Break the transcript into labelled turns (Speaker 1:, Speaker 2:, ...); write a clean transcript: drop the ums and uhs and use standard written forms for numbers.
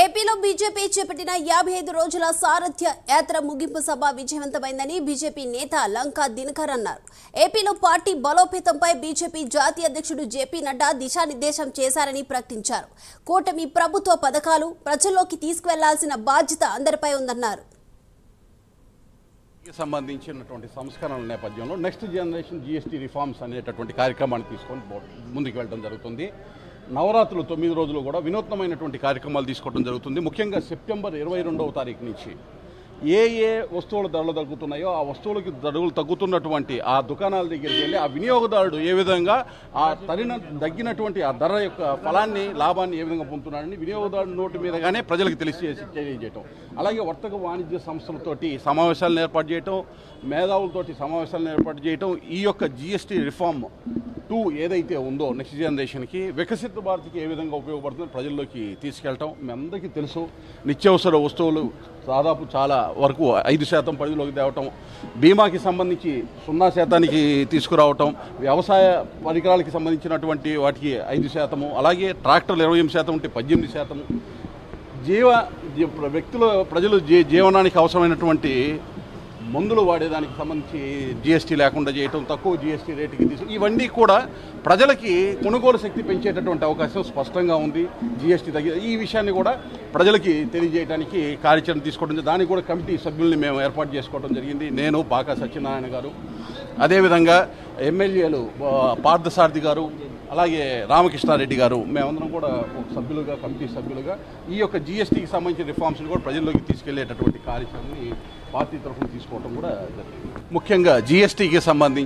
Speaker 1: ఏపీలో బీజేపీ చేపట్టిన 55 రోజుల సారథ్య యాత్ర ముగింపు సభ విజయవంతమైందని బీజేపీ నేత లంకా దినకర్ అన్నారు. ఏపీలో పార్టీ బలోపేతంపై బీజేపీ జాతీయ అధ్యక్షుడు జేపీ నడ్డా దిశానిర్దేశం చేశారని ప్రకటించారు. కూటమి ప్రభుత్వ పథకాలు ప్రజల్లోకి తీసుకువెళ్లాల్సిన బాధ్యత అందరిపై ఉందన్నారు.
Speaker 2: సంబంధించినటువంటి సంస్కరణల నేపథ్యంలో నెక్స్ట్ జనరేషన్ జీఎస్టీ రిఫార్మ్స్ అనేటటువంటి కార్యక్రమాన్ని తీసుకొని ముందుకు వెళ్ళడం జరుగుతుంది. నవరాత్రులు 9 రోజులు కూడా వినూత్నమైనటువంటి కార్యక్రమాలు తీసుకోవడం జరుగుతుంది. ముఖ్యంగా సెప్టెంబర్ 22వ తారీఖు నుంచి ఏ వస్తువుల ధరలు తగ్గుతున్నాయో ఆ వస్తువులకి ధరలు తగ్గుతున్నటువంటి ఆ దుకాణాల దగ్గరికి వెళ్ళి ఆ వినియోగదారుడు ఏ విధంగా ఆ తగ్గినటువంటి ఆ ధర యొక్క ఫలాన్ని లాభాన్ని ఏ విధంగా పొందుతున్నాడని వినియోగదారుడు నోటి మీదగానే ప్రజలకు తెలియజేయటం, అలాగే వర్తక వాణిజ్య సంస్థలతోటి సమావేశాలను ఏర్పాటు చేయటం, మేధావులతోటి సమావేశాలను ఏర్పాటు చేయటం, ఈ యొక్క జీఎస్టీ రిఫార్మ్ 2 ఏదైతే ఉందో నెక్స్ట్ జనరేషన్కి వికసిత భారత్కి ఏ విధంగా ఉపయోగపడుతుందో ప్రజల్లోకి తీసుకెళ్ళటం. మీ అందరికీ తెలుసు, నిత్యావసర వస్తువులు దాదాపు చాలా వరకు 5% పరిధిలోకి తేవటం, బీమాకి సంబంధించి 0% తీసుకురావటం, వ్యవసాయ పరికరాలకి సంబంధించినటువంటి వాటికి 5%, అలాగే ట్రాక్టర్లు 28% ఉంటే 18%, ప్రజలు జీవనానికి అవసరమైనటువంటి మందులు వాడేదానికి సంబంధించి జీఎస్టీ లేకుండా చేయటం, తక్కువ జీఎస్టీ రేటుకి ఇవన్నీ కూడా ప్రజలకి కొనుగోలు శక్తి పెంచేటటువంటి అవకాశం స్పష్టంగా ఉంది. జీఎస్టీ ఈ విషయాన్ని కూడా ప్రజలకి తెలియజేయడానికి కార్యాచరణ తీసుకోవడం, దానికి కూడా కమిటీ సభ్యుల్ని మేము ఏర్పాటు చేసుకోవడం జరిగింది. నేను బాకా సత్యనారాయణ గారు, అదేవిధంగా ఎమ్మెల్యేలు పార్థసారథి గారు, అలాగే రామకృష్ణారెడ్డి గారు, మేమందరం కూడా ఒక సభ్యులుగా, కమిటీ సభ్యులుగా ఈ యొక్క జీఎస్టీకి సంబంధించిన రిఫార్మ్స్ని కూడా ప్రజల్లోకి తీసుకెళ్లేటటువంటి కార్యక్రమాన్ని పార్టీ తరఫున తీసుకోవడం కూడా జరిగింది. ముఖ్యంగా జీఎస్టీకి సంబంధించి